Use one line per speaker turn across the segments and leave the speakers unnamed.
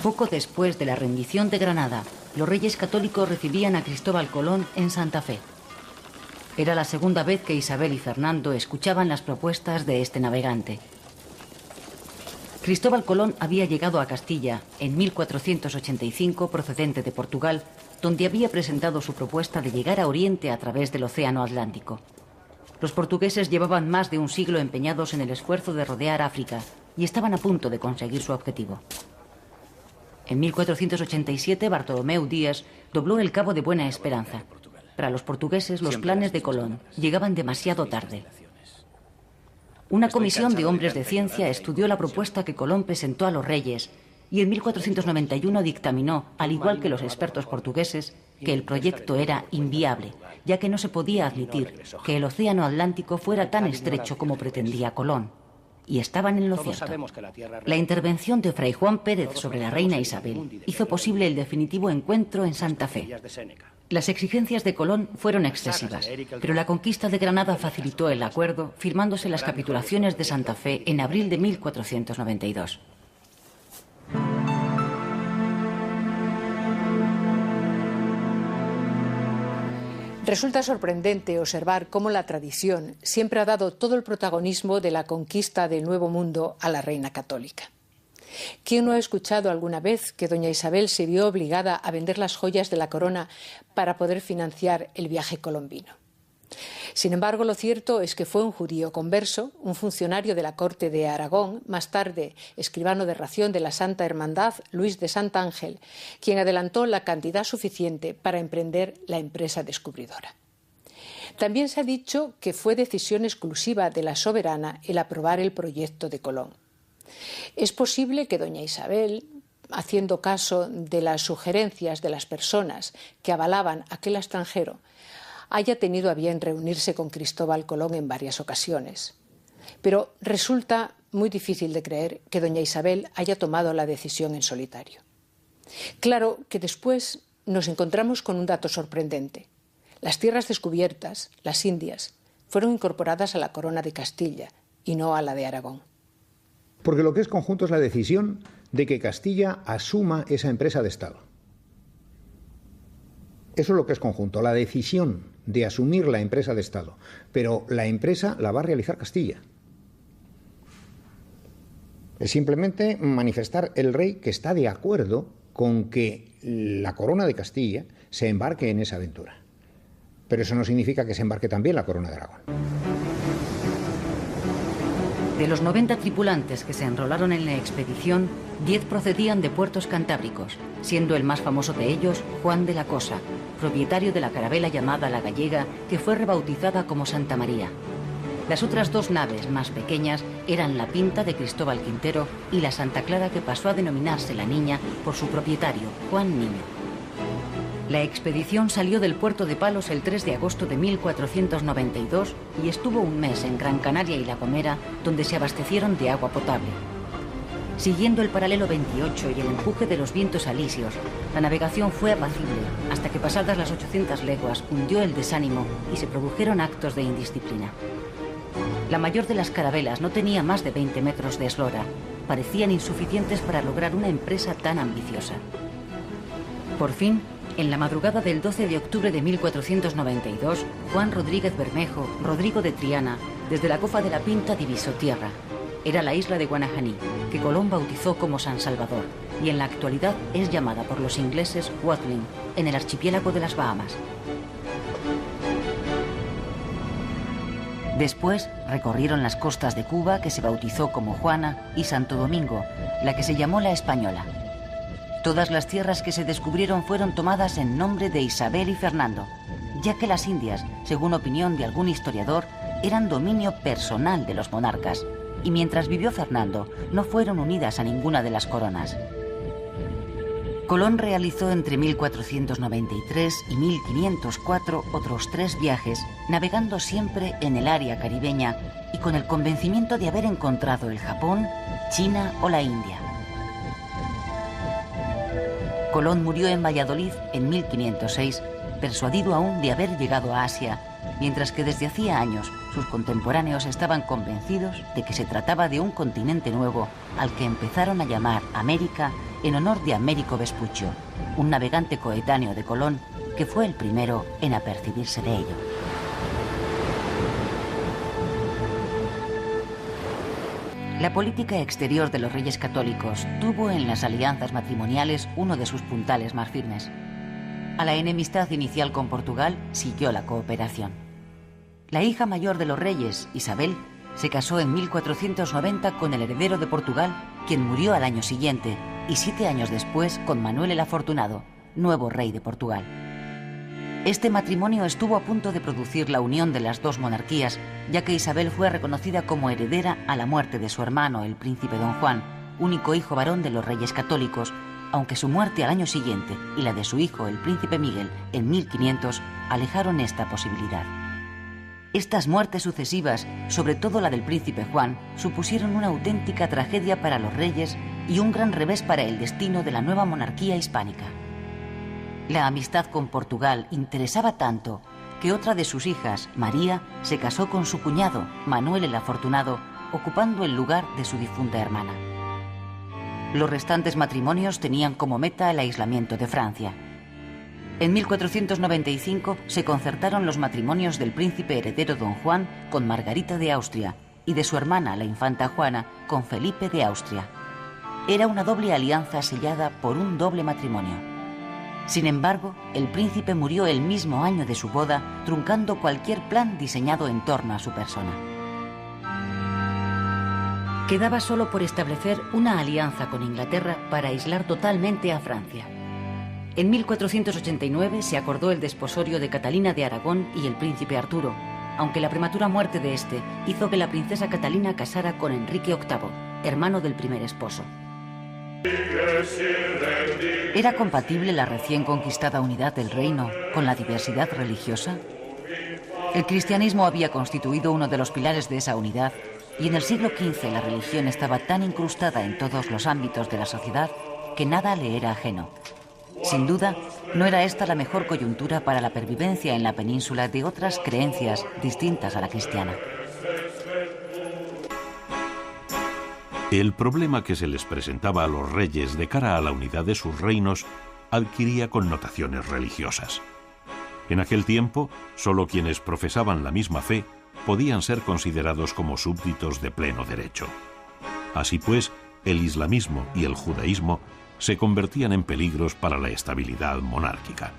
Poco después de la rendición de Granada, los reyes católicos recibían a Cristóbal Colón en Santa Fe. Era la segunda vez que Isabel y Fernando escuchaban las propuestas de este navegante. Cristóbal Colón había llegado a Castilla en 1485 procedente de Portugal, donde había presentado su propuesta de llegar a Oriente a través del Océano Atlántico. Los portugueses llevaban más de un siglo empeñados en el esfuerzo de rodear África y estaban a punto de conseguir su objetivo. En 1487 Bartolomeu Díaz dobló el Cabo de Buena Esperanza. Para los portugueses los planes de Colón llegaban demasiado tarde. Una comisión de hombres de ciencia estudió la propuesta que Colón presentó a los reyes y en 1491 dictaminó, al igual que los expertos portugueses, que el proyecto era inviable, ya que no se podía admitir que el océano Atlántico fuera tan estrecho como pretendía Colón. Y estaban en lo cierto. La intervención de Fray Juan Pérez sobre la reina Isabel hizo posible el definitivo encuentro en Santa Fe. Las exigencias de Colón fueron excesivas, pero la conquista de Granada facilitó el acuerdo, firmándose las capitulaciones de Santa Fe en abril de 1492.
Resulta sorprendente observar cómo la tradición siempre ha dado todo el protagonismo de la conquista del Nuevo Mundo a la reina católica. ¿Quién no ha escuchado alguna vez que doña Isabel se vio obligada a vender las joyas de la corona para poder financiar el viaje colombino? Sin embargo, lo cierto es que fue un judío converso, un funcionario de la corte de Aragón, más tarde escribano de ración de la Santa Hermandad, Luis de Santángel, quien adelantó la cantidad suficiente para emprender la empresa descubridora. También se ha dicho que fue decisión exclusiva de la soberana el aprobar el proyecto de Colón. Es posible que doña Isabel, haciendo caso de las sugerencias de las personas que avalaban aquel extranjero, haya tenido a bien reunirse con Cristóbal Colón en varias ocasiones. Pero resulta muy difícil de creer que doña Isabel haya tomado la decisión en solitario. Claro que después nos encontramos con un dato sorprendente. Las tierras descubiertas, las Indias, fueron incorporadas a la corona de Castilla y no a la de Aragón.
Porque lo que es conjunto es la decisión de que Castilla asuma esa empresa de Estado. Eso es lo que es conjunto, la decisión de asumir la empresa de Estado. Pero la empresa la va a realizar Castilla. Es simplemente manifestar el rey que está de acuerdo con que la corona de Castilla se embarque en esa aventura. Pero eso no significa que se embarque también la corona de Aragón.
De los 90 tripulantes que se enrolaron en la expedición, 10 procedían de puertos cantábricos, siendo el más famoso de ellos Juan de la Cosa, propietario de la carabela llamada La Gallega, que fue rebautizada como Santa María. Las otras dos naves más pequeñas eran la Pinta de Cristóbal Quintero y la Santa Clara, que pasó a denominarse La Niña por su propietario, Juan Niño. La expedición salió del puerto de Palos el 3 de agosto de 1492 y estuvo un mes en Gran Canaria y La Gomera, donde se abastecieron de agua potable. Siguiendo el paralelo 28 y el empuje de los vientos alisios, la navegación fue apacible hasta que, pasadas las 800 leguas, hundió el desánimo y se produjeron actos de indisciplina. La mayor de las carabelas no tenía más de 20 metros de eslora. Parecían insuficientes para lograr una empresa tan ambiciosa. Por fin, en la madrugada del 12 de octubre de 1492, Juan Rodríguez Bermejo, Rodrigo de Triana, desde la cofa de la Pinta divisó tierra. Era la isla de Guanajaní, que Colón bautizó como San Salvador, y en la actualidad es llamada por los ingleses Watling, en el archipiélago de las Bahamas. Después recorrieron las costas de Cuba, que se bautizó como Juana, y Santo Domingo, la que se llamó la Española. Todas las tierras que se descubrieron fueron tomadas en nombre de Isabel y Fernando, ya que las Indias, según opinión de algún historiador, eran dominio personal de los monarcas, y mientras vivió Fernando, no fueron unidas a ninguna de las coronas. Colón realizó entre 1493 y 1504 otros 3 viajes, navegando siempre en el área caribeña y con el convencimiento de haber encontrado el Japón, China o la India. Colón murió en Valladolid en 1506, persuadido aún de haber llegado a Asia, mientras que desde hacía años sus contemporáneos estaban convencidos de que se trataba de un continente nuevo al que empezaron a llamar América en honor de Américo Vespuccio, un navegante coetáneo de Colón que fue el primero en apercibirse de ello. La política exterior de los reyes católicos tuvo en las alianzas matrimoniales uno de sus puntales más firmes. A la enemistad inicial con Portugal siguió la cooperación. La hija mayor de los reyes, Isabel, se casó en 1490 con el heredero de Portugal, quien murió al año siguiente, y 7 años después con Manuel el Afortunado, nuevo rey de Portugal. Este matrimonio estuvo a punto de producir la unión de las dos monarquías, ya que Isabel fue reconocida como heredera a la muerte de su hermano, el príncipe Don Juan, único hijo varón de los reyes católicos, aunque su muerte al año siguiente y la de su hijo, el príncipe Miguel, en 1500, alejaron esta posibilidad. Estas muertes sucesivas, sobre todo la del príncipe Juan, supusieron una auténtica tragedia para los reyes y un gran revés para el destino de la nueva monarquía hispánica. La amistad con Portugal interesaba tanto que otra de sus hijas, María, se casó con su cuñado, Manuel el Afortunado, ocupando el lugar de su difunta hermana. Los restantes matrimonios tenían como meta el aislamiento de Francia. En 1495 se concertaron los matrimonios del príncipe heredero Don Juan con Margarita de Austria y de su hermana, la infanta Juana, con Felipe de Austria. Era una doble alianza sellada por un doble matrimonio. Sin embargo, el príncipe murió el mismo año de su boda, truncando cualquier plan diseñado en torno a su persona. Quedaba solo por establecer una alianza con Inglaterra para aislar totalmente a Francia. En 1489 se acordó el desposorio de Catalina de Aragón y el príncipe Arturo, aunque la prematura muerte de este hizo que la princesa Catalina casara con Enrique VIII, hermano del primer esposo. ¿Era compatible la recién conquistada unidad del reino con la diversidad religiosa? El cristianismo había constituido uno de los pilares de esa unidad y en el siglo XV la religión estaba tan incrustada en todos los ámbitos de la sociedad que nada le era ajeno. Sin duda, no era esta la mejor coyuntura para la pervivencia en la península de otras creencias distintas a la cristiana.
El problema que se les presentaba a los reyes de cara a la unidad de sus reinos adquiría connotaciones religiosas. En aquel tiempo, solo quienes profesaban la misma fe podían ser considerados como súbditos de pleno derecho. Así pues, el islamismo y el judaísmo se convertían en peligros para la estabilidad monárquica.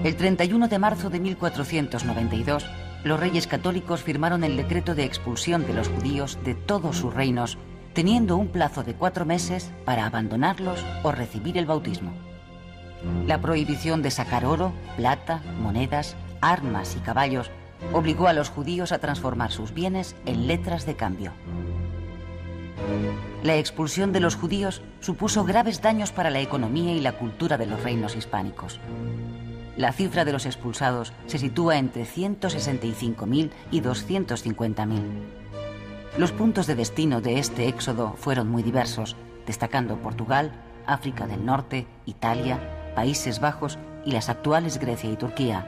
El 31 de marzo de 1492, los reyes católicos firmaron el decreto de expulsión de los judíos de todos sus reinos, teniendo un plazo de 4 meses para abandonarlos o recibir el bautismo. La prohibición de sacar oro, plata, monedas, armas y caballos obligó a los judíos a transformar sus bienes en letras de cambio. La expulsión de los judíos supuso graves daños para la economía y la cultura de los reinos hispánicos. La cifra de los expulsados se sitúa entre 165.000 y 250.000. Los puntos de destino de este éxodo fueron muy diversos, destacando Portugal, África del Norte, Italia, Países Bajos y las actuales Grecia y Turquía.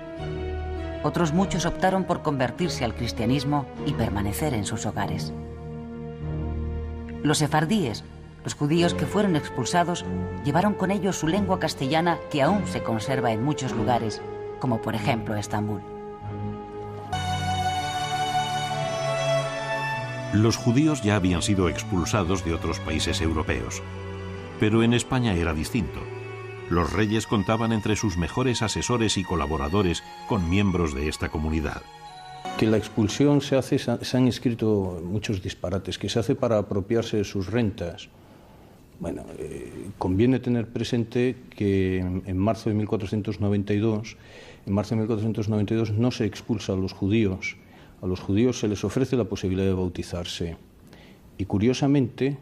Otros muchos optaron por convertirse al cristianismo y permanecer en sus hogares. Los sefardíes, los judíos que fueron expulsados, llevaron con ellos su lengua castellana que aún se conserva en muchos lugares, como por ejemplo Estambul.
Los judíos ya habían sido expulsados de otros países europeos, pero en España era distinto. Los reyes contaban entre sus mejores asesores y colaboradores con miembros de esta comunidad.
Que la expulsión se han escrito muchos disparates, que se hace para apropiarse de sus rentas. Bueno, conviene tener presente que en marzo de 1492 no se expulsa a los judíos. A los judíos se les ofrece la posibilidad de bautizarse. Y curiosamente,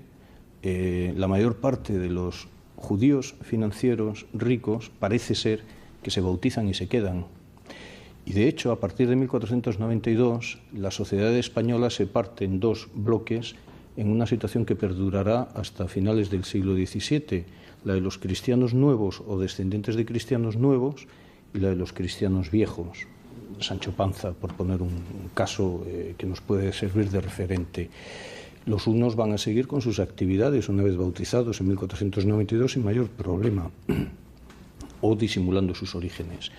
la mayor parte de los judíos financieros ricos parece ser que se bautizan y se quedan. Y de hecho, a partir de 1492, la sociedad española se parte en dos bloques en una situación que perdurará hasta finales del siglo XVII, la de los cristianos nuevos o descendientes de cristianos nuevos y la de los cristianos viejos. Sancho Panza, por poner un caso que nos puede servir de referente. Los unos van a seguir con sus actividades una vez bautizados en 1492 sin mayor problema, o disimulando sus orígenes.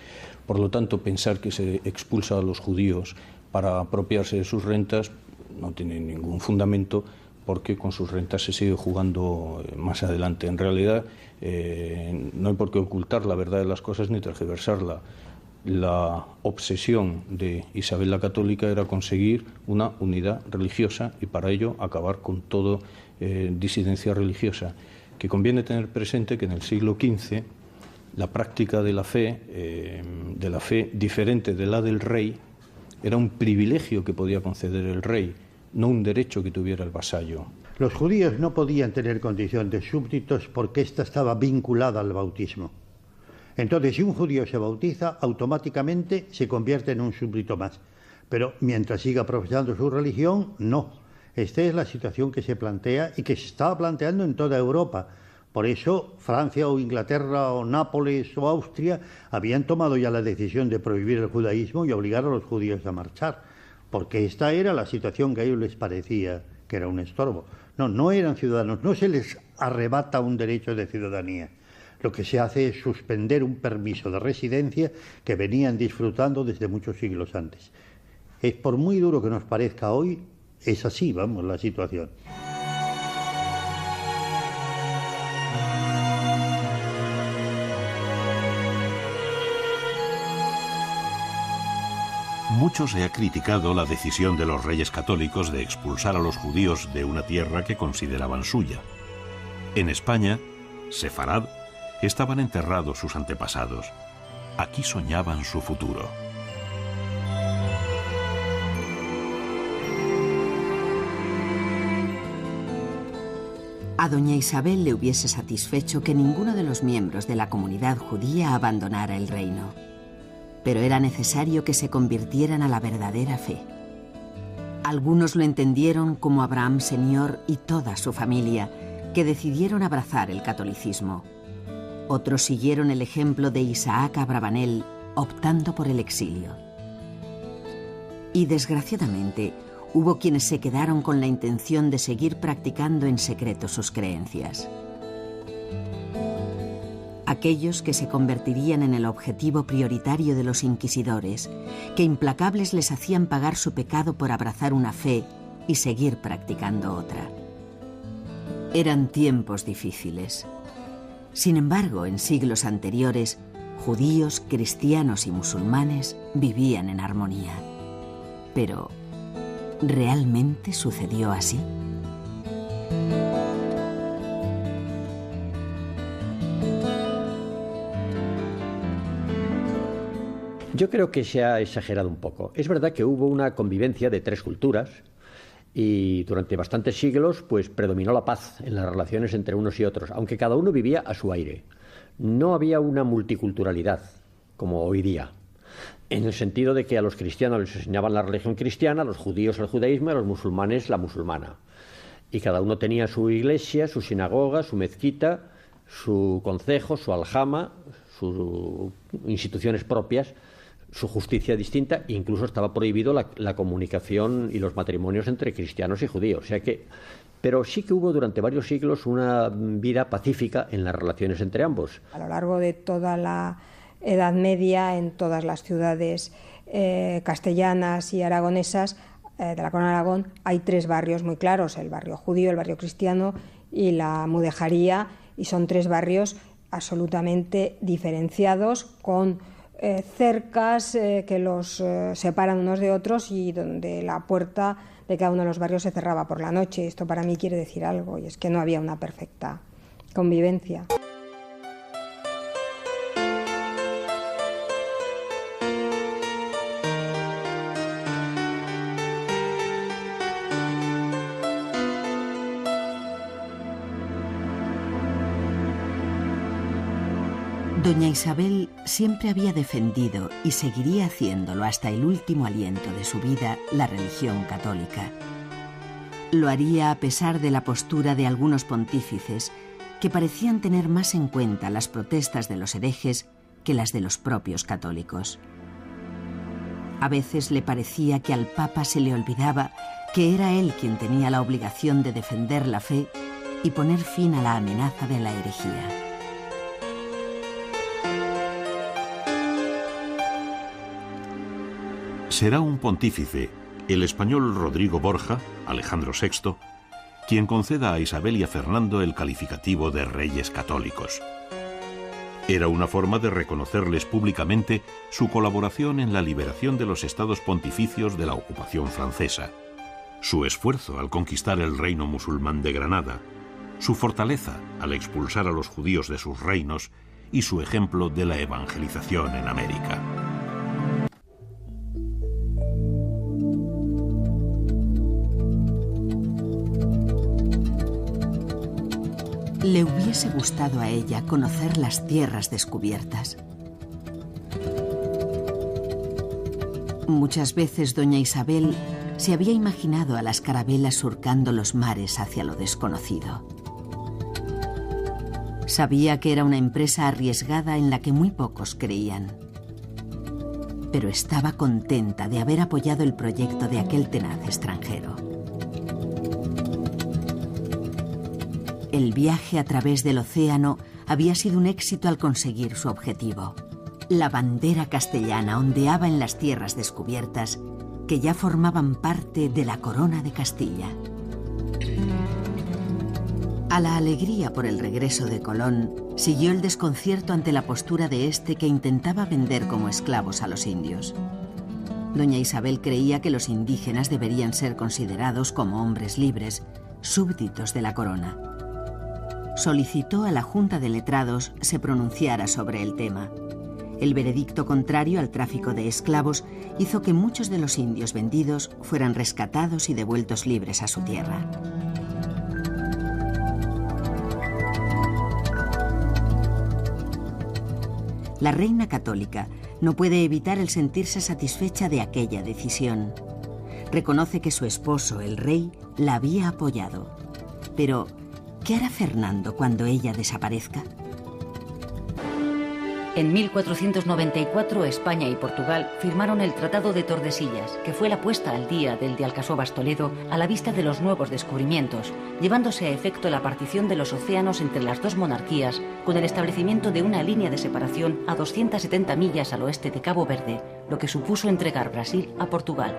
Por lo tanto, pensar que se expulsa a los judíos para apropiarse de sus rentas no tiene ningún fundamento, porque con sus rentas se sigue jugando más adelante. En realidad, no hay por qué ocultar la verdad de las cosas ni tergiversarla. La obsesión de Isabel la Católica era conseguir una unidad religiosa y para ello acabar con toda disidencia religiosa. Que conviene tener presente que en el siglo XV la práctica de la fe diferente de la del rey, era un privilegio que podía conceder el rey, no un derecho que tuviera el vasallo.
Los judíos no podían tener condición de súbditos porque ésta estaba vinculada al bautismo. Entonces, si un judío se bautiza, automáticamente se convierte en un súbdito más. Pero mientras siga profesando su religión, no. Esta es la situación que se plantea y que se estaba planteando en toda Europa. Por eso, Francia o Inglaterra o Nápoles o Austria habían tomado ya la decisión de prohibir el judaísmo y obligar a los judíos a marchar, porque esta era la situación que a ellos les parecía que era un estorbo. No eran ciudadanos, no se les arrebata un derecho de ciudadanía. Lo que se hace es suspender un permiso de residencia que venían disfrutando desde muchos siglos antes. Es por muy duro que nos parezca hoy, es así, vamos, la situación.
Mucho se ha criticado la decisión de los reyes católicos de expulsar a los judíos de una tierra que consideraban suya. En España, Sefarad, estaban enterrados sus antepasados. Aquí soñaban su futuro.
A doña Isabel le hubiese satisfecho que ninguno de los miembros de la comunidad judía abandonara el reino. Pero era necesario que se convirtieran a la verdadera fe. Algunos lo entendieron como Abraham Senior y toda su familia, que decidieron abrazar el catolicismo. Otros siguieron el ejemplo de Isaac Abravanel, optando por el exilio. Y desgraciadamente, hubo quienes se quedaron con la intención de seguir practicando en secreto sus creencias. Aquellos que se convertirían en el objetivo prioritario de los inquisidores, que implacables les hacían pagar su pecado por abrazar una fe y seguir practicando otra. Eran tiempos difíciles. Sin embargo, en siglos anteriores, judíos, cristianos y musulmanes vivían en armonía. Pero, ¿realmente sucedió así?
Yo creo que se ha exagerado un poco. Es verdad que hubo una convivencia de tres culturas y durante bastantes siglos pues predominó la paz en las relaciones entre unos y otros, aunque cada uno vivía a su aire. No había una multiculturalidad como hoy día, en el sentido de que a los cristianos les enseñaban la religión cristiana, a los judíos el judaísmo y a los musulmanes la musulmana. Y cada uno tenía su iglesia, su sinagoga, su mezquita, su concejo, su aljama, sus instituciones propias, su justicia distinta, e incluso estaba prohibido la comunicación y los matrimonios entre cristianos y judíos. O sea que, pero sí que hubo durante varios siglos una vida pacífica en las relaciones entre ambos.
A lo largo de toda la Edad Media, en todas las ciudades castellanas y aragonesas de la Corona de Aragón, hay tres barrios muy claros: el barrio judío, el barrio cristiano y la mudejaría, y son tres barrios absolutamente diferenciados, con cercas que los separan unos de otros y donde la puerta de cada uno de los barrios se cerraba por la noche. Esto para mí quiere decir algo, y es que no había una perfecta convivencia.
Doña Isabel siempre había defendido y seguiría haciéndolo hasta el último aliento de su vida la religión católica. Lo haría a pesar de la postura de algunos pontífices que parecían tener más en cuenta las protestas de los herejes que las de los propios católicos. A veces le parecía que al Papa se le olvidaba que era él quien tenía la obligación de defender la fe y poner fin a la amenaza de la herejía.
Será un pontífice, el español Rodrigo Borja, Alejandro VI, quien conceda a Isabel y a Fernando el calificativo de reyes católicos. Era una forma de reconocerles públicamente su colaboración en la liberación de los estados pontificios de la ocupación francesa, su esfuerzo al conquistar el reino musulmán de Granada, su fortaleza al expulsar a los judíos de sus reinos y su ejemplo de la evangelización en América.
Le hubiese gustado a ella conocer las tierras descubiertas. Muchas veces doña Isabel se había imaginado a las carabelas surcando los mares hacia lo desconocido. Sabía que era una empresa arriesgada en la que muy pocos creían. Pero estaba contenta de haber apoyado el proyecto de aquel tenaz extranjero. El viaje a través del océano había sido un éxito al conseguir su objetivo. La bandera castellana ondeaba en las tierras descubiertas que ya formaban parte de la corona de Castilla. A la alegría por el regreso de Colón siguió el desconcierto ante la postura de este que intentaba vender como esclavos a los indios. Doña Isabel creía que los indígenas deberían ser considerados como hombres libres, súbditos de la corona. Solicitó a la Junta de Letrados se pronunciara sobre el tema. El veredicto contrario al tráfico de esclavos hizo que muchos de los indios vendidos fueran rescatados y devueltos libres a su tierra. La reina católica no puede evitar el sentirse satisfecha de aquella decisión. Reconoce que su esposo, el rey, la había apoyado. Pero ¿qué hará Fernando cuando ella desaparezca?
En 1494, España y Portugal firmaron el Tratado de Tordesillas, que fue la puesta al día del de Alcasovas-Toledo a la vista de los nuevos descubrimientos, llevándose a efecto la partición de los océanos entre las dos monarquías, con el establecimiento de una línea de separación a 270 millas al oeste de Cabo Verde, lo que supuso entregar Brasil a Portugal.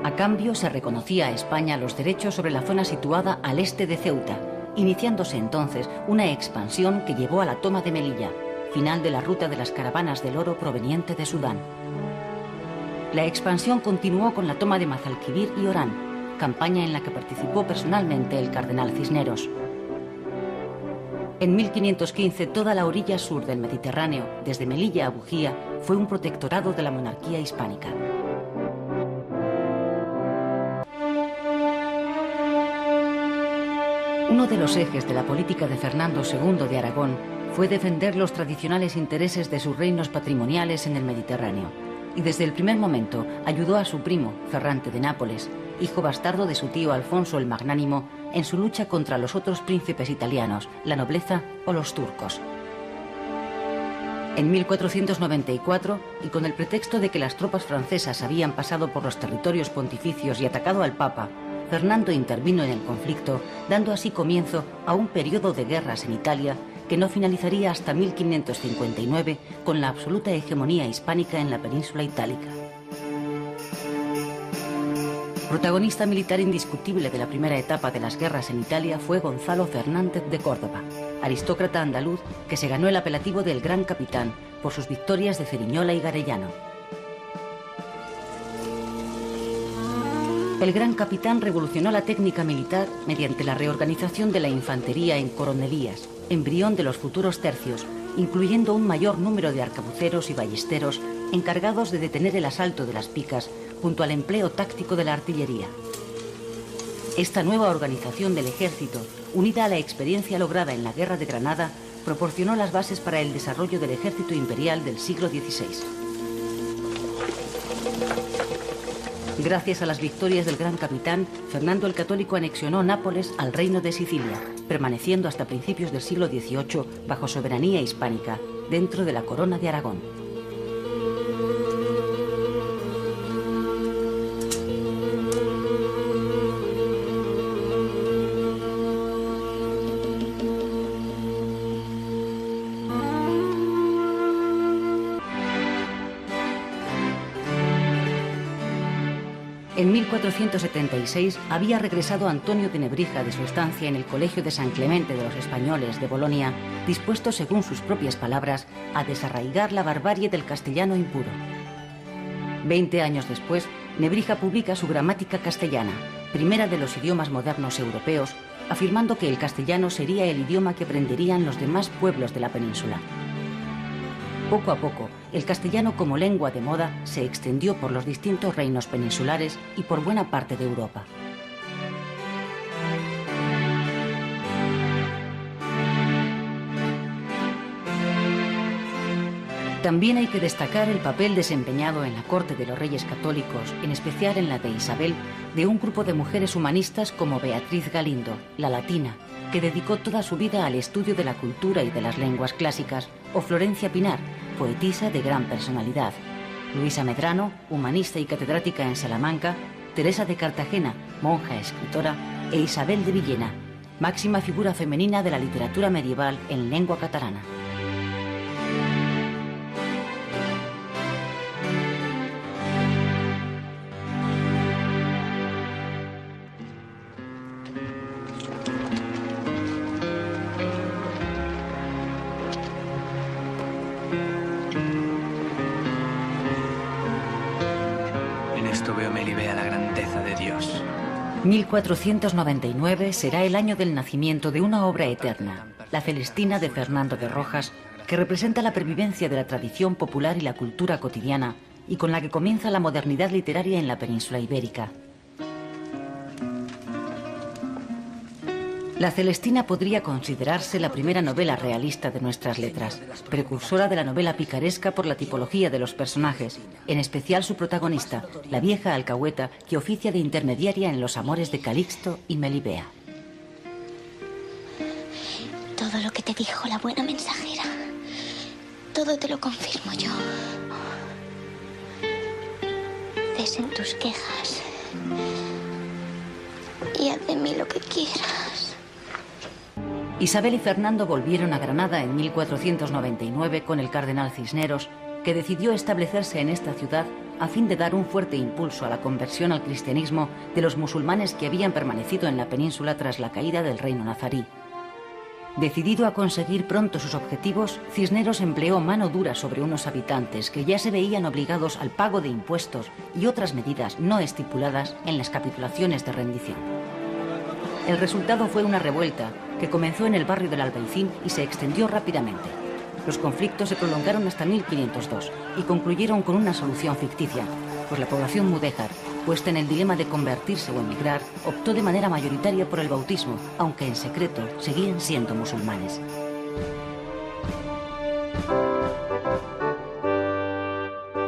A cambio, se reconocía a España los derechos sobre la zona situada al este de Ceuta, iniciándose entonces una expansión que llevó a la toma de Melilla, final de la ruta de las caravanas del oro proveniente de Sudán. La expansión continuó con la toma de Mazalquivir y Orán, campaña en la que participó personalmente el cardenal Cisneros. En 1515, toda la orilla sur del Mediterráneo, desde Melilla a Bujía, fue un protectorado de la monarquía hispánica. Uno de los ejes de la política de Fernando II de Aragón fue defender los tradicionales intereses de sus reinos patrimoniales en el Mediterráneo, y desde el primer momento ayudó a su primo, Ferrante de Nápoles, hijo bastardo de su tío Alfonso el Magnánimo, en su lucha contra los otros príncipes italianos, la nobleza o los turcos. En 1494, y con el pretexto de que las tropas francesas habían pasado por los territorios pontificios y atacado al Papa, Fernando intervino en el conflicto, dando así comienzo a un periodo de guerras en Italia que no finalizaría hasta 1559 con la absoluta hegemonía hispánica en la península itálica. Protagonista militar indiscutible de la primera etapa de las guerras en Italia fue Gonzalo Fernández de Córdoba, aristócrata andaluz que se ganó el apelativo del Gran Capitán por sus victorias de Ceriñola y Garellano. El Gran Capitán revolucionó la técnica militar mediante la reorganización de la infantería en coronelías, embrión de los futuros tercios, incluyendo un mayor número de arcabuceros y ballesteros encargados de detener el asalto de las picas junto al empleo táctico de la artillería. Esta nueva organización del ejército, unida a la experiencia lograda en la Guerra de Granada, proporcionó las bases para el desarrollo del ejército imperial del siglo XVI. Gracias a las victorias del gran capitán, Fernando el Católico anexionó Nápoles al reino de Sicilia, permaneciendo hasta principios del siglo XVIII bajo soberanía hispánica, dentro de la corona de Aragón. En 1476 había regresado Antonio de Nebrija de su estancia en el Colegio de San Clemente de los Españoles de Bolonia, dispuesto, según sus propias palabras, a desarraigar la barbarie del castellano impuro. 20 años después, Nebrija publica su Gramática Castellana, primera de los idiomas modernos europeos, afirmando que el castellano sería el idioma que aprenderían los demás pueblos de la península. Poco a poco, el castellano como lengua de moda se extendió por los distintos reinos peninsulares y por buena parte de Europa. También hay que destacar el papel desempeñado en la corte de los reyes católicos, en especial en la de Isabel, de un grupo de mujeres humanistas como Beatriz Galindo, la latina, que dedicó toda su vida al estudio de la cultura y de las lenguas clásicas, o Florencia Pinar, poetisa de gran personalidad, Luisa Medrano, humanista y catedrática en Salamanca, Teresa de Cartagena, monja escritora, e Isabel de Villena, máxima figura femenina de la literatura medieval en lengua catalana.
En esto veo Melibea la grandeza de Dios.
1499 será el año del nacimiento de una obra eterna, La Celestina de Fernando de Rojas, que representa la pervivencia de la tradición popular y la cultura cotidiana, y con la que comienza la modernidad literaria en la península ibérica. La Celestina podría considerarse la primera novela realista de nuestras letras, precursora de la novela picaresca por la tipología de los personajes, en especial su protagonista, la vieja alcahueta que oficia de intermediaria en los amores de Calixto y Melibea.
Todo lo que te dijo la buena mensajera, todo te lo confirmo yo. Cesen tus quejas y haz de mí lo que quieras.
Isabel y Fernando volvieron a Granada en 1499 con el cardenal Cisneros, que decidió establecerse en esta ciudad a fin de dar un fuerte impulso a la conversión al cristianismo de los musulmanes que habían permanecido en la península tras la caída del reino nazarí. Decidido a conseguir pronto sus objetivos, Cisneros empleó mano dura sobre unos habitantes que ya se veían obligados al pago de impuestos y otras medidas no estipuladas en las capitulaciones de rendición. El resultado fue una revuelta que comenzó en el barrio del Albaicín y se extendió rápidamente. Los conflictos se prolongaron hasta 1502 y concluyeron con una solución ficticia, pues la población mudéjar, puesta en el dilema de convertirse o emigrar, optó de manera mayoritaria por el bautismo, aunque en secreto seguían siendo musulmanes.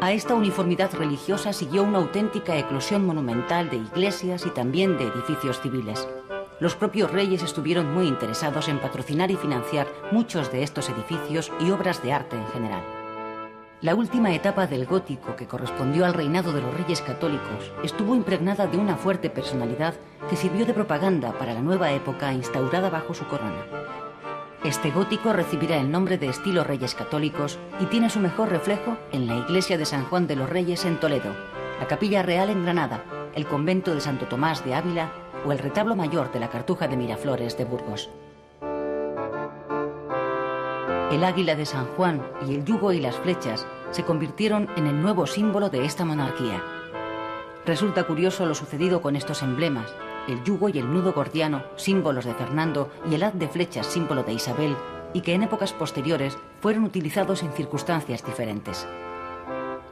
A esta uniformidad religiosa siguió una auténtica eclosión monumental de iglesias y también de edificios civiles. Los propios reyes estuvieron muy interesados en patrocinar y financiar muchos de estos edificios y obras de arte en general. La última etapa del gótico, que correspondió al reinado de los reyes católicos, estuvo impregnada de una fuerte personalidad que sirvió de propaganda para la nueva época instaurada bajo su corona. Este gótico recibirá el nombre de estilo Reyes Católicos y tiene su mejor reflejo en la iglesia de San Juan de los Reyes en Toledo, la Capilla Real en Granada, el convento de Santo Tomás de Ávila o el retablo mayor de la Cartuja de Miraflores de Burgos. El águila de San Juan y el yugo y las flechas se convirtieron en el nuevo símbolo de esta monarquía. Resulta curioso lo sucedido con estos emblemas, el yugo y el nudo gordiano, símbolos de Fernando, y el haz de flechas, símbolo de Isabel, y que en épocas posteriores fueron utilizados en circunstancias diferentes.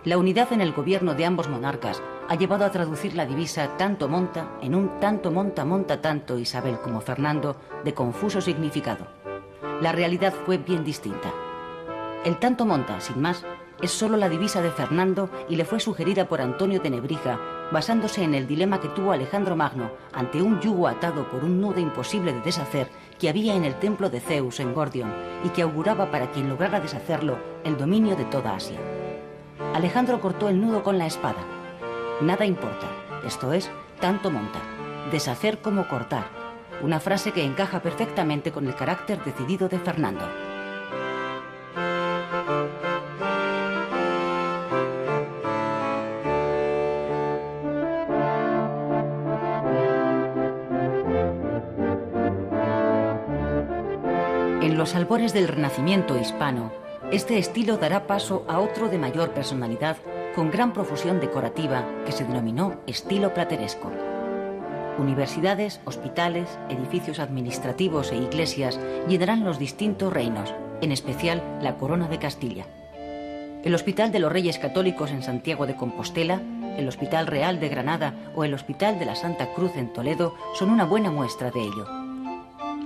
La unidad en el gobierno de ambos monarcas ha llevado a traducir la divisa tanto monta en un tanto monta monta tanto Isabel como Fernando de confuso significado. La realidad fue bien distinta. El tanto monta, sin más, es solo la divisa de Fernando y le fue sugerida por Antonio de Nebrija, basándose en el dilema que tuvo Alejandro Magno ante un yugo atado por un nudo imposible de deshacer que había en el templo de Zeus en Gordion y que auguraba para quien lograra deshacerlo el dominio de toda Asia. Alejandro cortó el nudo con la espada. Nada importa, esto es, tanto monta, deshacer como cortar, una frase que encaja perfectamente con el carácter decidido de Fernando. En los albores del Renacimiento hispano, este estilo dará paso a otro de mayor personalidad, con gran profusión decorativa, que se denominó estilo plateresco. Universidades, hospitales, edificios administrativos e iglesias llenarán los distintos reinos, en especial la Corona de Castilla. El Hospital de los Reyes Católicos en Santiago de Compostela, el Hospital Real de Granada o el Hospital de la Santa Cruz en Toledo son una buena muestra de ello.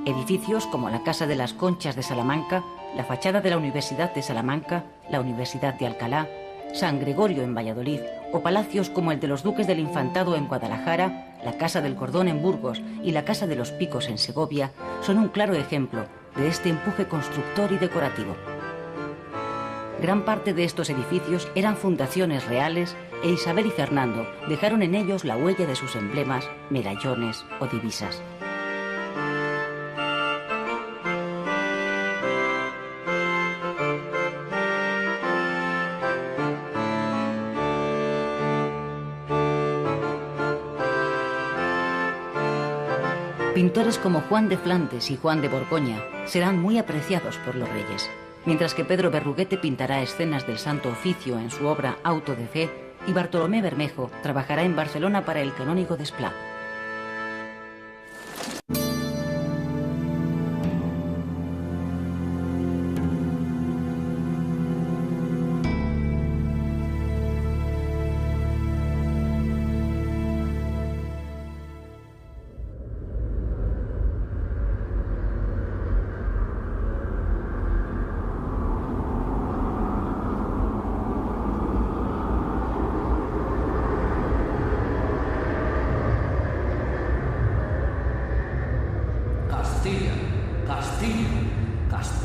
Edificios como la Casa de las Conchas de Salamanca, la fachada de la Universidad de Salamanca, la Universidad de Alcalá, San Gregorio en Valladolid o palacios como el de los Duques del Infantado en Guadalajara, la Casa del Cordón en Burgos y la Casa de los Picos en Segovia son un claro ejemplo de este empuje constructor y decorativo. Gran parte de estos edificios eran fundaciones reales e Isabel y Fernando dejaron en ellos la huella de sus emblemas, medallones o divisas. Pintores como Juan de Flandes y Juan de Borgoña serán muy apreciados por los reyes, mientras que Pedro Berruguete pintará escenas del Santo Oficio en su obra Auto de Fe y Bartolomé Bermejo trabajará en Barcelona para el canónigo de Esplà.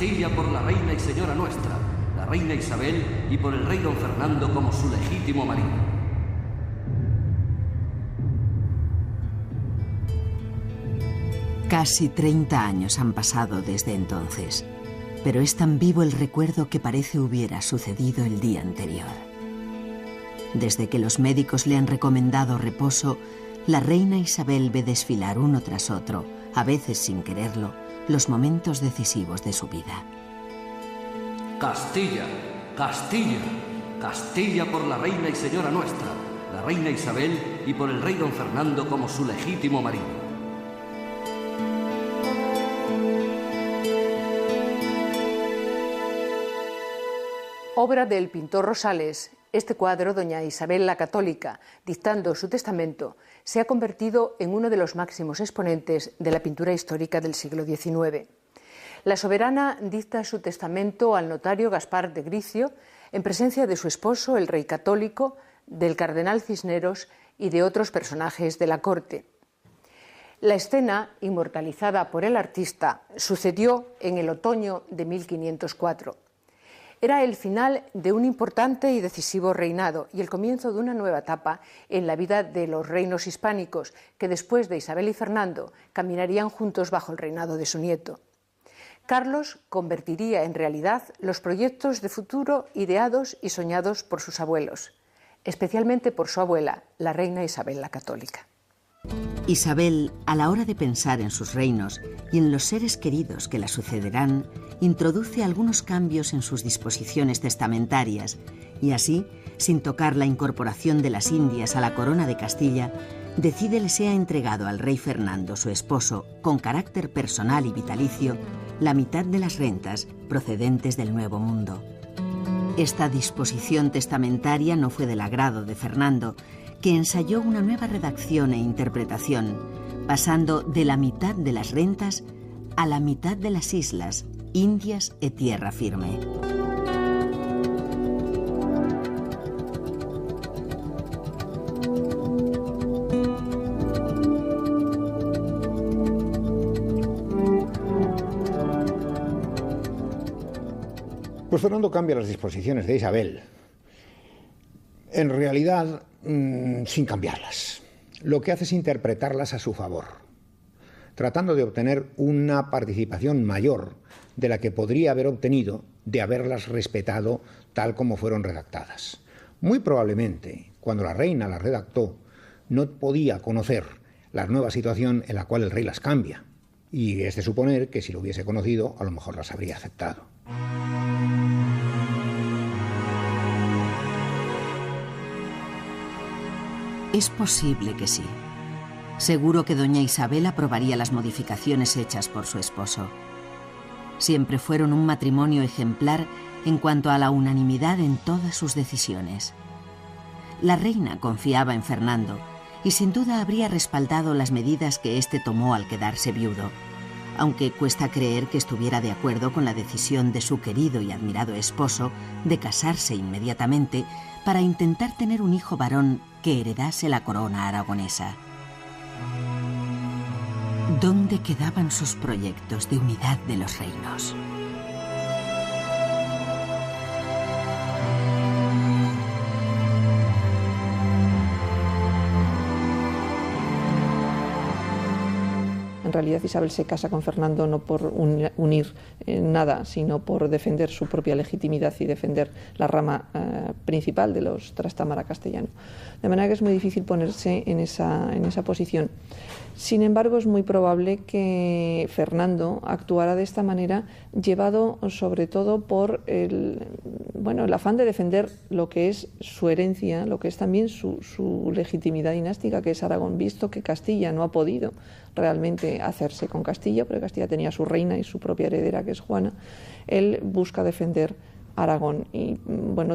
Castilla por la reina y señora nuestra, la reina Isabel, y por el rey don Fernando como su legítimo marido.
Casi 30 años han pasado desde entonces, pero es tan vivo el recuerdo que parece hubiera sucedido el día anterior. Desde que los médicos le han recomendado reposo, la reina Isabel ve desfilar uno tras otro, a veces sin quererlo, los momentos decisivos de su vida.
Castilla, Castilla, Castilla por la reina y señora nuestra, la reina Isabel, y por el rey don Fernando como su legítimo marido.
Obra del pintor Rosales, este cuadro, Doña Isabel la Católica, dictando su testamento, se ha convertido en uno de los máximos exponentes de la pintura histórica del siglo XIX. La soberana dicta su testamento al notario Gaspar de Gricio, en presencia de su esposo, el rey católico, del cardenal Cisneros y de otros personajes de la corte. La escena, inmortalizada por el artista, sucedió en el otoño de 1504. Era el final de un importante y decisivo reinado y el comienzo de una nueva etapa en la vida de los reinos hispánicos que después de Isabel y Fernando caminarían juntos bajo el reinado de su nieto. Carlos convertiría en realidad los proyectos de futuro ideados y soñados por sus abuelos, especialmente por su abuela, la reina Isabel la Católica.
Isabel, a la hora de pensar en sus reinos y en los seres queridos que la sucederán, introduce algunos cambios en sus disposiciones testamentarias y así, sin tocar la incorporación de las Indias a la corona de Castilla, decide le sea entregado al rey Fernando, su esposo, con carácter personal y vitalicio, la mitad de las rentas procedentes del Nuevo Mundo. Esta disposición testamentaria no fue del agrado de Fernando, que ensayó una nueva redacción e interpretación, pasando de la mitad de las rentas a la mitad de las islas, Indias e tierra firme.
Pues Fernando cambia las disposiciones de Isabel, en realidad sin cambiarlas. Lo que hace es interpretarlas a su favor, tratando de obtener una participación mayor de la que podría haber obtenido de haberlas respetado tal como fueron redactadas. Muy probablemente, cuando la reina las redactó, no podía conocer la nueva situación en la cual el rey las cambia, y es de suponer que si lo hubiese conocido, a lo mejor las habría aceptado.
Es posible que sí. Seguro que doña Isabel aprobaría las modificaciones hechas por su esposo. Siempre fueron un matrimonio ejemplar en cuanto a la unanimidad en todas sus decisiones. La reina confiaba en Fernando y sin duda habría respaldado las medidas que éste tomó al quedarse viudo, aunque cuesta creer que estuviera de acuerdo con la decisión de su querido y admirado esposo de casarse inmediatamente para intentar tener un hijo varón que heredase la corona aragonesa. ¿Dónde quedaban sus proyectos de unidad de los reinos?
En realidad Isabel se casa con Fernando no por unir nada, sino por defender su propia legitimidad y defender la rama principal de los Trastámara castellano. De manera que es muy difícil ponerse en esa posición. Sin embargo, es muy probable que Fernando actuara de esta manera, llevado sobre todo por el afán de defender lo que es su herencia, lo que es también su legitimidad dinástica, que es Aragón, visto que Castilla no ha podido realmente hacerse con Castilla, porque Castilla tenía su reina y su propia heredera, que es Juana. Él busca defender Aragón y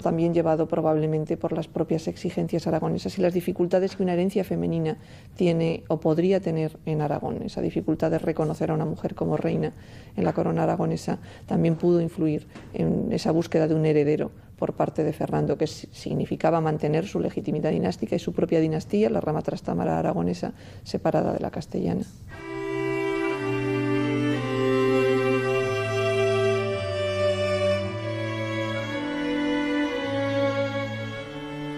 también llevado probablemente por las propias exigencias aragonesas y las dificultades que una herencia femenina tiene o podría tener en Aragón. Esa dificultad de reconocer a una mujer como reina en la corona aragonesa también pudo influir en esa búsqueda de un heredero por parte de Fernando, que significaba mantener su legitimidad dinástica y su propia dinastía, la rama trastámara aragonesa, separada de la castellana.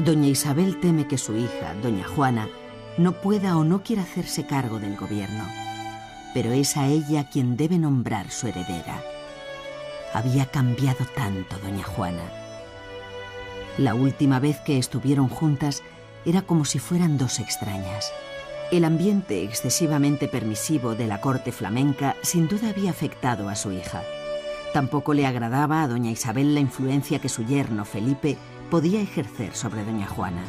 Doña Isabel teme que su hija, doña Juana, no pueda o no quiera hacerse cargo del gobierno, pero es a ella quien debe nombrar su heredera. Había cambiado tanto doña Juana. La última vez que estuvieron juntas era como si fueran dos extrañas. El ambiente excesivamente permisivo de la corte flamenca sin duda había afectado a su hija. Tampoco le agradaba a doña Isabel la influencia que su yerno Felipe podía ejercer sobre doña Juana.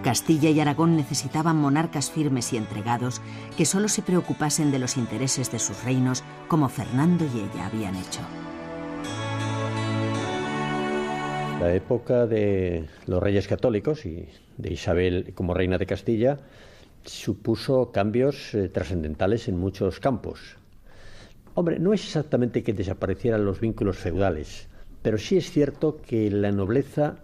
Castilla y Aragón necesitaban monarcas firmes y entregados que solo se preocupasen de los intereses de sus reinos, como Fernando y ella habían hecho.
La época de los reyes católicos y de Isabel como reina de Castilla supuso cambios trascendentales en muchos campos. Hombre, no es exactamente que desaparecieran los vínculos feudales, pero sí es cierto que la nobleza,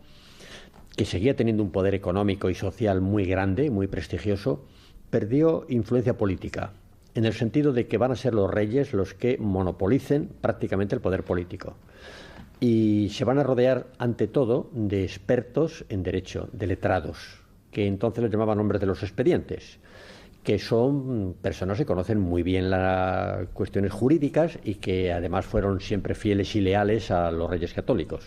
que seguía teniendo un poder económico y social muy grande, muy prestigioso, perdió influencia política, en el sentido de que van a ser los reyes los que monopolicen prácticamente el poder político. Y se van a rodear, ante todo, de expertos en derecho, de letrados, que entonces los llamaban hombres de los expedientes, que son personas que conocen muy bien las cuestiones jurídicas y que además fueron siempre fieles y leales a los reyes católicos.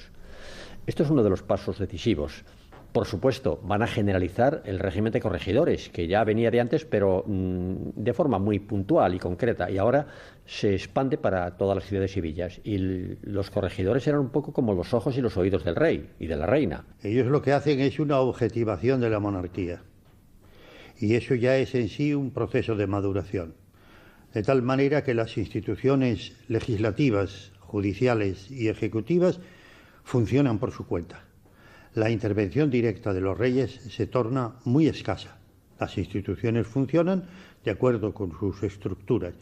Esto es uno de los pasos decisivos. Por supuesto, van a generalizar el régimen de corregidores, que ya venía de antes, pero de forma muy puntual y concreta, y ahora se expande para todas las ciudades y villas. Y los corregidores eran un poco como los ojos y los oídos del rey y de la reina.
Ellos lo que hacen es una objetivación de la monarquía. Y eso ya es en sí un proceso de maduración. De tal manera que las instituciones legislativas, judiciales y ejecutivas funcionan por su cuenta. La intervención directa de los reyes se torna muy escasa. Las instituciones funcionan de acuerdo con sus estructuras.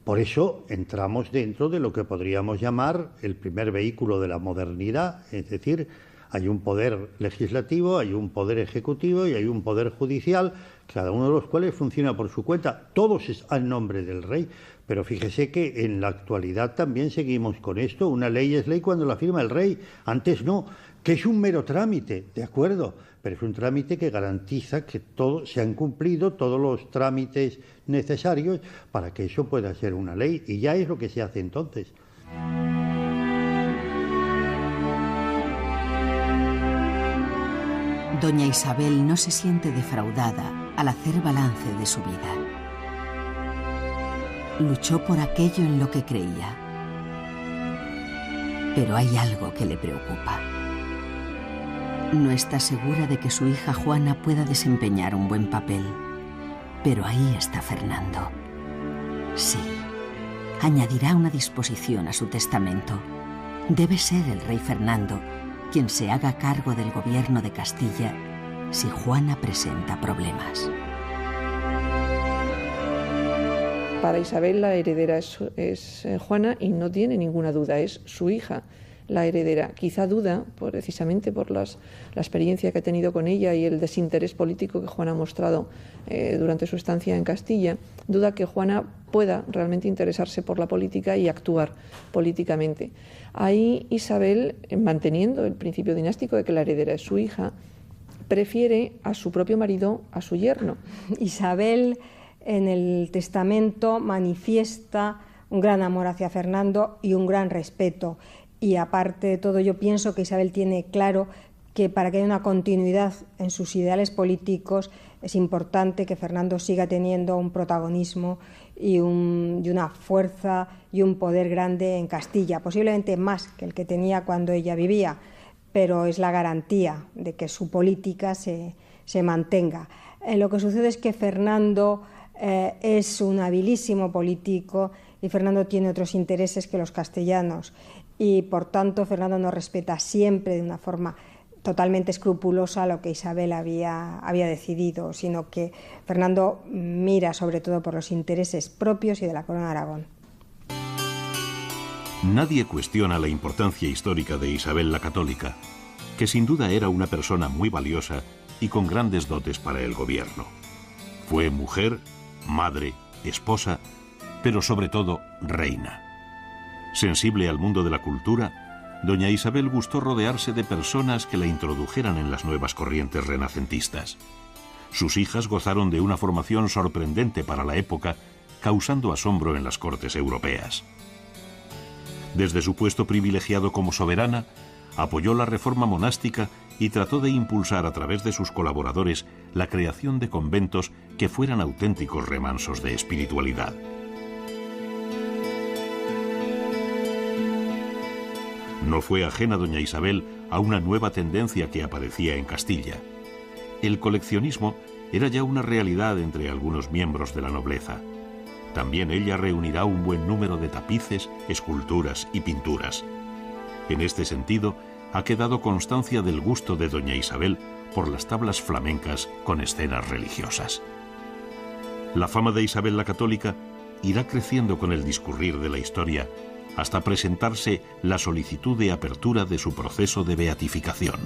Por eso entramos dentro de lo que podríamos llamar el primer vehículo de la modernidad, es decir, hay un poder legislativo, hay un poder ejecutivo y hay un poder judicial, cada uno de los cuales funciona por su cuenta, todos en nombre del rey, Pero fíjese que en la actualidad también seguimos con esto. Una ley es ley cuando la firma el rey. Antes no, que es un mero trámite, ¿de acuerdo? Pero es un trámite que garantiza que se han cumplido todos los trámites necesarios para que eso pueda ser una ley. Y ya es lo que se hace entonces.
Doña Isabel no se siente defraudada al hacer balance de su vida. Luchó por aquello en lo que creía. Pero hay algo que le preocupa. No está segura de que su hija Juana pueda desempeñar un buen papel. Pero ahí está Fernando. Sí, añadirá una disposición a su testamento. Debe ser el rey Fernando quien se haga cargo del gobierno de Castilla si Juana presenta problemas.
Para Isabel la heredera es Juana y no tiene ninguna duda, es su hija la heredera. Quizá duda, precisamente por la experiencia que ha tenido con ella y el desinterés político que Juana ha mostrado durante su estancia en Castilla, duda que Juana pueda realmente interesarse por la política y actuar políticamente. Ahí Isabel, manteniendo el principio dinástico de que la heredera es su hija, prefiere a su propio marido a su yerno.
Isabel en el testamento manifiesta un gran amor hacia Fernando y un gran respeto. Y aparte de todo, yo pienso que Isabel tiene claro que para que haya una continuidad en sus ideales políticos es importante que Fernando siga teniendo un protagonismo y una fuerza y un poder grande en Castilla, posiblemente más que el que tenía cuando ella vivía, pero es la garantía de que su política se mantenga. Lo que sucede es que Fernando es un habilísimo político y Fernando tiene otros intereses que los castellanos y por tanto Fernando no respeta siempre de una forma totalmente escrupulosa lo que Isabel había decidido, sino que Fernando mira sobre todo por los intereses propios y de la corona de Aragón.
Nadie cuestiona la importancia histórica de Isabel la Católica, que sin duda era una persona muy valiosa y con grandes dotes para el gobierno. Fue mujer, madre, esposa, pero sobre todo reina. Sensible al mundo de la cultura, doña Isabel gustó rodearse de personas que la introdujeran en las nuevas corrientes renacentistas. Sus hijas gozaron de una formación sorprendente para la época, causando asombro en las cortes europeas. Desde su puesto privilegiado como soberana, apoyó la reforma monástica y trató de impulsar a través de sus colaboradores la creación de conventos que fueran auténticos remansos de espiritualidad. No fue ajena doña Isabel a una nueva tendencia que aparecía en Castilla. El coleccionismo era ya una realidad entre algunos miembros de la nobleza. También ella reunirá un buen número de tapices, esculturas y pinturas. En este sentido, ha quedado constancia del gusto de doña Isabel por las tablas flamencas con escenas religiosas. La fama de Isabel la Católica irá creciendo con el discurrir de la historia hasta presentarse la solicitud de apertura de su proceso de beatificación.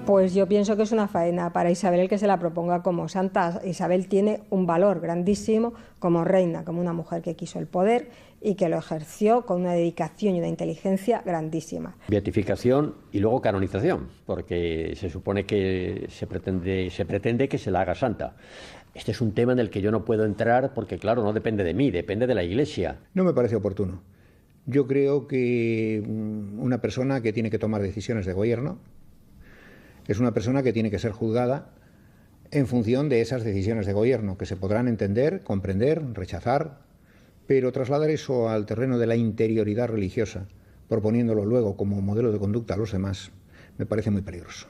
Pues yo pienso que es una faena para Isabel el que se la proponga como santa. Isabel tiene un valor grandísimo como reina, como una mujer que quiso el poder y que lo ejerció con una dedicación y una inteligencia grandísima.
Beatificación y luego canonización, porque se supone que se pretende que se la haga santa. Este es un tema en el que yo no puedo entrar porque, claro, no depende de mí, depende de la Iglesia.
No me parece oportuno. Yo creo que una persona que tiene que tomar decisiones de gobierno es una persona que tiene que ser juzgada en función de esas decisiones de gobierno, que se podrán entender, comprender, rechazar, pero trasladar eso al terreno de la interioridad religiosa, proponiéndolo luego como modelo de conducta a los demás, me parece muy peligroso.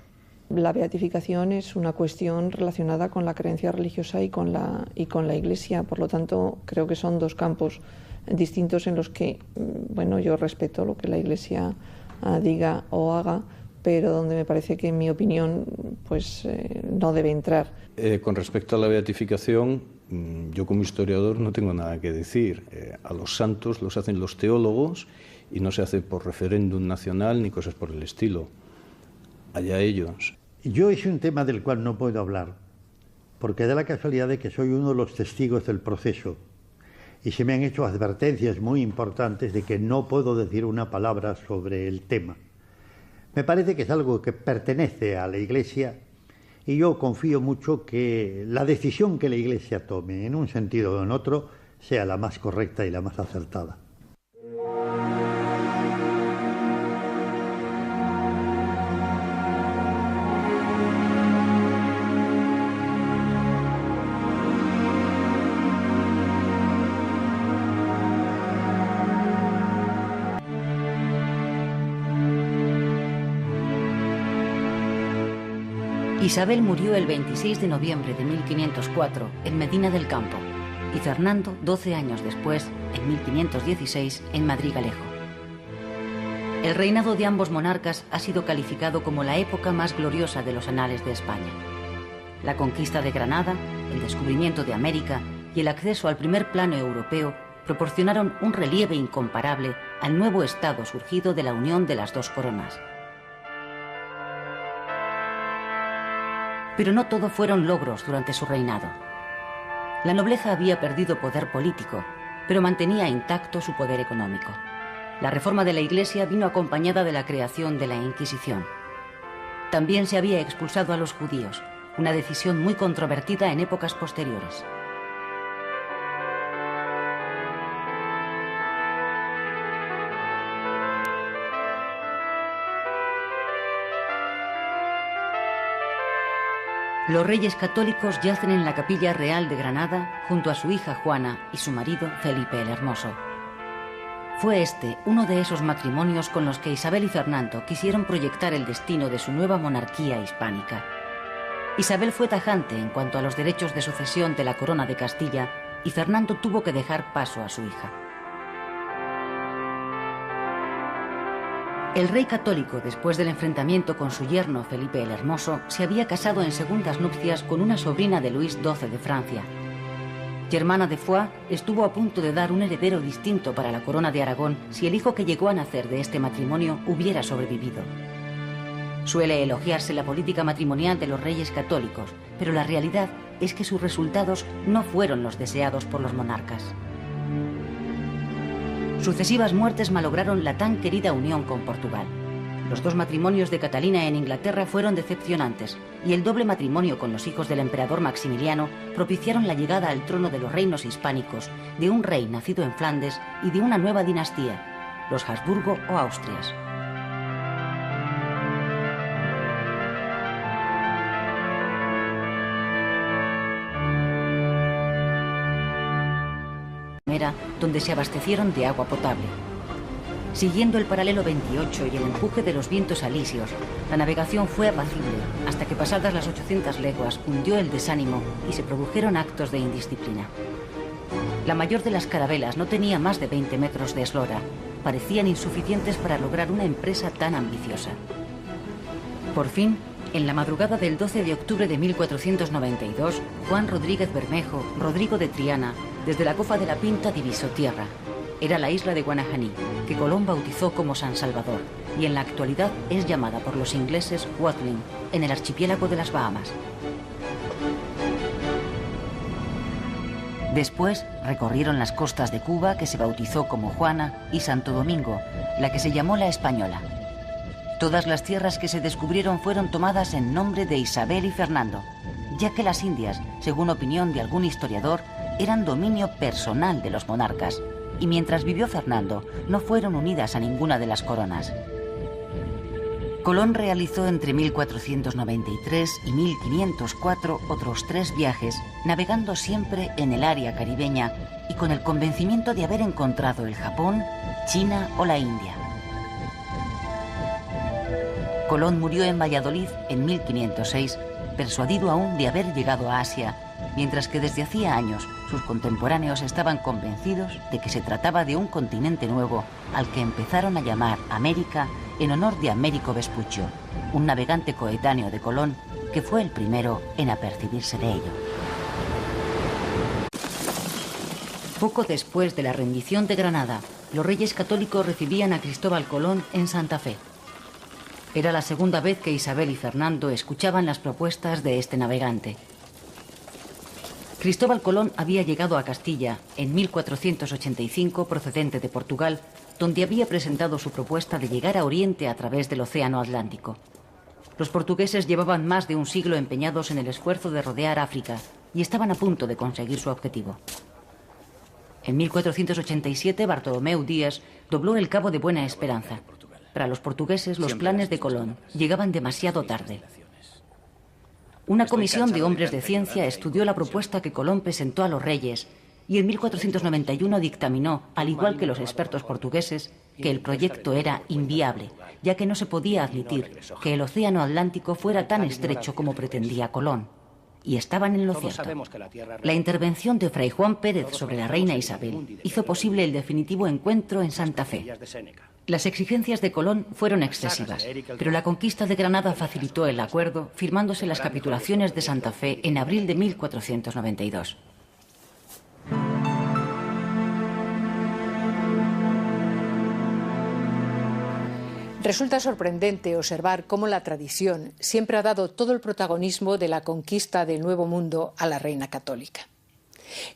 La beatificación es una cuestión relacionada con la creencia religiosa y con la Iglesia, por lo tanto creo que son dos campos distintos en los que, bueno, yo respeto lo que la Iglesia diga o haga, pero donde me parece que en mi opinión pues no debe entrar.
Con respecto a la beatificación, yo como historiador no tengo nada que decir. A los santos los hacen los teólogos y no se hace por referéndum nacional ni cosas por el estilo. Allá ellos.
Yo es un tema del cual no puedo hablar, porque da la casualidad de que soy uno de los testigos del proceso y se me han hecho advertencias muy importantes de que no puedo decir una palabra sobre el tema. Me parece que es algo que pertenece a la Iglesia y yo confío mucho que la decisión que la Iglesia tome en un sentido o en otro sea la más correcta y la más acertada.
Isabel murió el 26 de noviembre de 1504 en Medina del Campo y Fernando 12 años después, en 1516, en Madrigalejo. El reinado de ambos monarcas ha sido calificado como la época más gloriosa de los anales de España. La conquista de Granada, el descubrimiento de América y el acceso al primer plano europeo proporcionaron un relieve incomparable al nuevo estado surgido de la unión de las dos coronas. Pero no todo fueron logros durante su reinado. La nobleza había perdido poder político, pero mantenía intacto su poder económico. La reforma de la Iglesia vino acompañada de la creación de la Inquisición. También se había expulsado a los judíos, una decisión muy controvertida en épocas posteriores. Los reyes católicos yacen en la Capilla Real de Granada junto a su hija Juana y su marido Felipe el Hermoso. Fue este uno de esos matrimonios con los que Isabel y Fernando quisieron proyectar el destino de su nueva monarquía hispánica. Isabel fue tajante en cuanto a los derechos de sucesión de la corona de Castilla y Fernando tuvo que dejar paso a su hija. El rey católico, después del enfrentamiento con su yerno Felipe el Hermoso, se había casado en segundas nupcias con una sobrina de Luis XII de Francia. Germana de Foix estuvo a punto de dar un heredero distinto para la corona de Aragón si el hijo que llegó a nacer de este matrimonio hubiera sobrevivido. Suele elogiarse la política matrimonial de los reyes católicos, pero la realidad es que sus resultados no fueron los deseados por los monarcas. Sucesivas muertes malograron la tan querida unión con Portugal. Los dos matrimonios de Catalina en Inglaterra fueron decepcionantes y el doble matrimonio con los hijos del emperador Maximiliano propiciaron la llegada al trono de los reinos hispánicos de un rey nacido en Flandes y de una nueva dinastía, los Habsburgo o Austrias. Donde se abastecieron de agua potable. Siguiendo el paralelo 28 y el empuje de los vientos alisios, la navegación fue apacible hasta que pasadas las 800 leguas hundió el desánimo y se produjeron actos de indisciplina. La mayor de las carabelas no tenía más de 20 metros de eslora, parecían insuficientes para lograr una empresa tan ambiciosa. Por fin, en la madrugada del 12 de octubre de 1492, Juan Rodríguez Bermejo, Rodrigo de Triana, desde la cofa de la Pinta divisó tierra. Era la isla de Guanajaní, que Colón bautizó como San Salvador, y en la actualidad es llamada por los ingleses Watling, en el archipiélago de las Bahamas. Después recorrieron las costas de Cuba, que se bautizó como Juana, y Santo Domingo, la que se llamó la Española. Todas las tierras que se descubrieron fueron tomadas en nombre de Isabel y Fernando, ya que las Indias, según opinión de algún historiador, eran dominio personal de los monarcas, y mientras vivió Fernando, no fueron unidas a ninguna de las coronas. Colón realizó entre 1493 y 1504 otros 3 viajes, navegando siempre en el área caribeña y con el convencimiento de haber encontrado el Japón, China o la India. Colón murió en Valladolid en 1506, persuadido aún de haber llegado a Asia, mientras que desde hacía años sus contemporáneos estaban convencidos de que se trataba de un continente nuevo al que empezaron a llamar América en honor de Américo Vespuccio, un navegante coetáneo de Colón que fue el primero en apercibirse de ello. Poco después de la rendición de Granada, los reyes católicos recibían a Cristóbal Colón en Santa Fe. Era la segunda vez que Isabel y Fernando escuchaban las propuestas de este navegante. Cristóbal Colón había llegado a Castilla en 1485 procedente de Portugal, donde había presentado su propuesta de llegar a Oriente a través del Océano Atlántico. Los portugueses llevaban más de un siglo empeñados en el esfuerzo de rodear África y estaban a punto de conseguir su objetivo. En 1487, Bartolomeu Díaz dobló el Cabo de Buena Esperanza. Para los portugueses, los planes de Colón llegaban demasiado tarde. Una comisión de hombres de ciencia estudió la propuesta que Colón presentó a los reyes y en 1491 dictaminó, al igual que los expertos portugueses, que el proyecto era inviable, ya que no se podía admitir que el océano Atlántico fuera tan estrecho como pretendía Colón. Y estaban en lo cierto. La intervención de Fray Juan Pérez sobre la reina Isabel hizo posible el definitivo encuentro en Santa Fe. Las exigencias de Colón fueron excesivas, pero la conquista de Granada facilitó el acuerdo, firmándose las capitulaciones de Santa Fe en abril de 1492.
Resulta sorprendente observar cómo la tradición siempre ha dado todo el protagonismo de la conquista del Nuevo Mundo a la reina católica.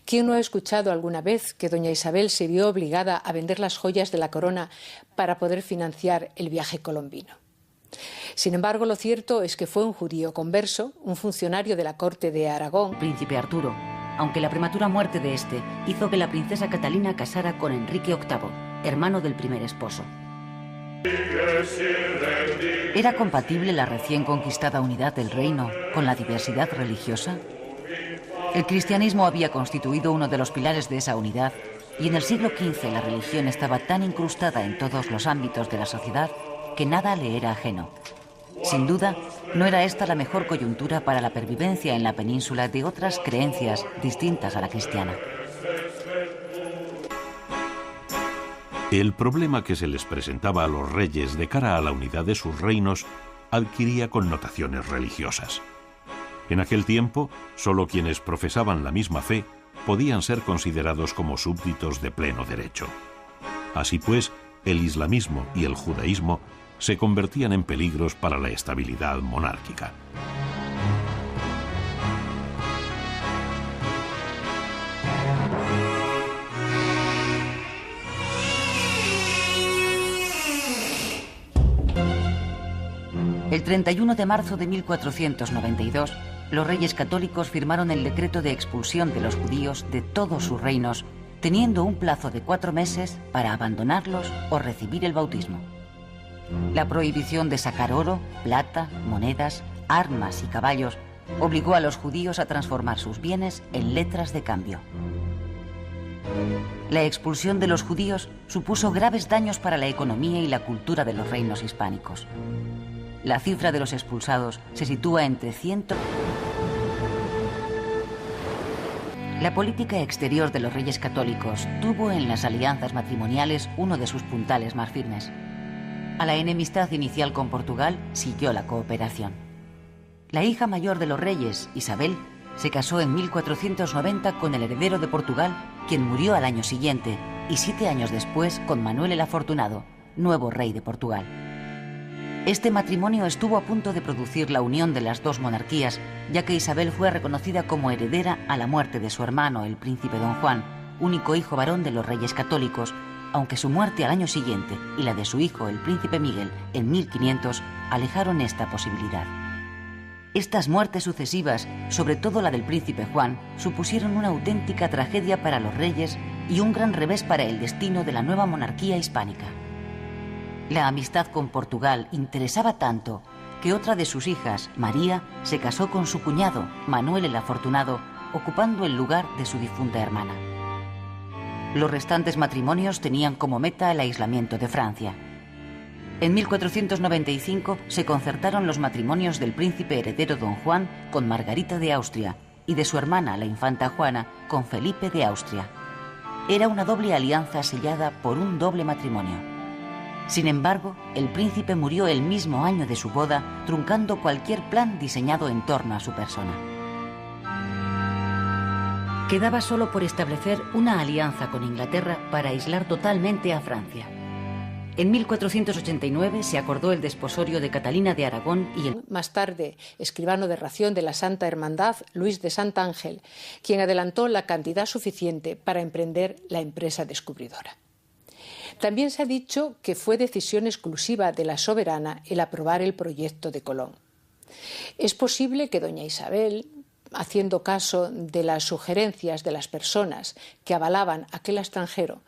¿Quién no ha escuchado alguna vez que doña Isabel se vio obligada a vender las joyas de la corona para poder financiar el viaje colombino? Sin embargo, lo cierto es que fue un judío converso, un funcionario de la corte de Aragón,
Príncipe Arturo, aunque la prematura muerte de este hizo que la princesa Catalina casara con Enrique VIII, hermano del primer esposo. ¿Era compatible la recién conquistada unidad del reino con la diversidad religiosa? El cristianismo había constituido uno de los pilares de esa unidad y en el siglo XV la religión estaba tan incrustada en todos los ámbitos de la sociedad que nada le era ajeno. Sin duda, no era esta la mejor coyuntura para la pervivencia en la península de otras creencias distintas a la cristiana.
El problema que se les presentaba a los reyes de cara a la unidad de sus reinos adquiría connotaciones religiosas. En aquel tiempo, solo quienes profesaban la misma fe podían ser considerados como súbditos de pleno derecho. Así pues, el islamismo y el judaísmo se convertían en peligros para la estabilidad monárquica.
El 31 de marzo de 1492, los reyes católicos firmaron el decreto de expulsión de los judíos de todos sus reinos, teniendo un plazo de 4 meses para abandonarlos o recibir el bautismo. La prohibición de sacar oro, plata, monedas, armas y caballos obligó a los judíos a transformar sus bienes en letras de cambio. La expulsión de los judíos supuso graves daños para la economía y la cultura de los reinos hispánicos. La cifra de los expulsados se sitúa entre 100. La política exterior de los reyes católicos tuvo en las alianzas matrimoniales uno de sus puntales más firmes. A la enemistad inicial con Portugal siguió la cooperación. La hija mayor de los reyes, Isabel, se casó en 1490 con el heredero de Portugal, quien murió al año siguiente, y 7 años después con Manuel el Afortunado, nuevo rey de Portugal. Este matrimonio estuvo a punto de producir la unión de las dos monarquías, ya que Isabel fue reconocida como heredera a la muerte de su hermano, el príncipe Don Juan, único hijo varón de los reyes católicos, aunque su muerte al año siguiente y la de su hijo, el príncipe Miguel, en 1500, alejaron esta posibilidad. Estas muertes sucesivas, sobre todo la del príncipe Juan, supusieron una auténtica tragedia para los reyes y un gran revés para el destino de la nueva monarquía hispánica. La amistad con Portugal interesaba tanto que otra de sus hijas, María, se casó con su cuñado, Manuel el Afortunado, ocupando el lugar de su difunta hermana. Los restantes matrimonios tenían como meta el aislamiento de Francia. En 1495 se concertaron los matrimonios del príncipe heredero Don Juan con Margarita de Austria y de su hermana, la infanta Juana, con Felipe de Austria. Era una doble alianza sellada por un doble matrimonio. Sin embargo, el príncipe murió el mismo año de su boda, truncando cualquier plan diseñado en torno a su persona. Quedaba solo por establecer una alianza con Inglaterra para aislar totalmente a Francia. En 1489 se acordó el desposorio de Catalina de Aragón y
más tarde, escribano de ración de la Santa Hermandad, Luis de Santángel, quien adelantó la cantidad suficiente para emprender la empresa descubridora. También se ha dicho que fue decisión exclusiva de la soberana el aprobar el proyecto de Colón. Es posible que doña Isabel, haciendo caso de las sugerencias de las personas que avalaban aquel extranjero,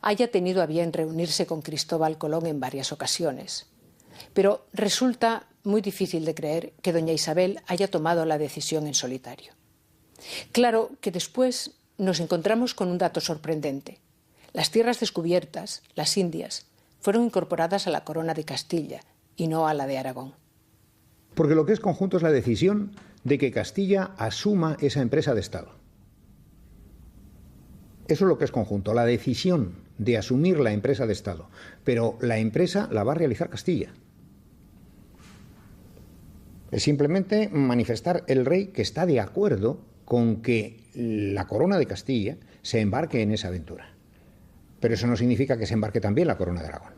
haya tenido a bien reunirse con Cristóbal Colón en varias ocasiones. Pero resulta muy difícil de creer que doña Isabel haya tomado la decisión en solitario. Claro que después nos encontramos con un dato sorprendente. Las tierras descubiertas, las Indias, fueron incorporadas a la corona de Castilla y no a la de Aragón.
Porque lo que es conjunto es la decisión de que Castilla asuma esa empresa de Estado. Eso es lo que es conjunto, la decisión de asumir la empresa de Estado. Pero la empresa la va a realizar Castilla. Es simplemente manifestar el rey que está de acuerdo con que la corona de Castilla se embarque en esa aventura. Pero eso no significa que se embarque también la corona de Aragón.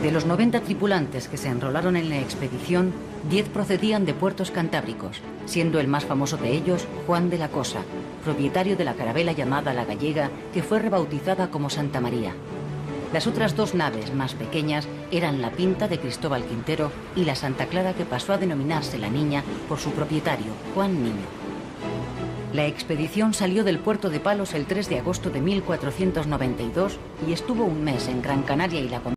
De los 90 tripulantes que se enrolaron en la expedición, 10 procedían de puertos cantábricos, siendo el más famoso de ellos Juan de la Cosa, propietario de la carabela llamada La Gallega, que fue rebautizada como Santa María. Las otras 2 naves más pequeñas eran la Pinta de Cristóbal Quintero y la Santa Clara, que pasó a denominarse La Niña por su propietario, Juan Niño. La expedición salió del puerto de Palos el 3 de agosto de 1492 y estuvo un mes en Gran Canaria y la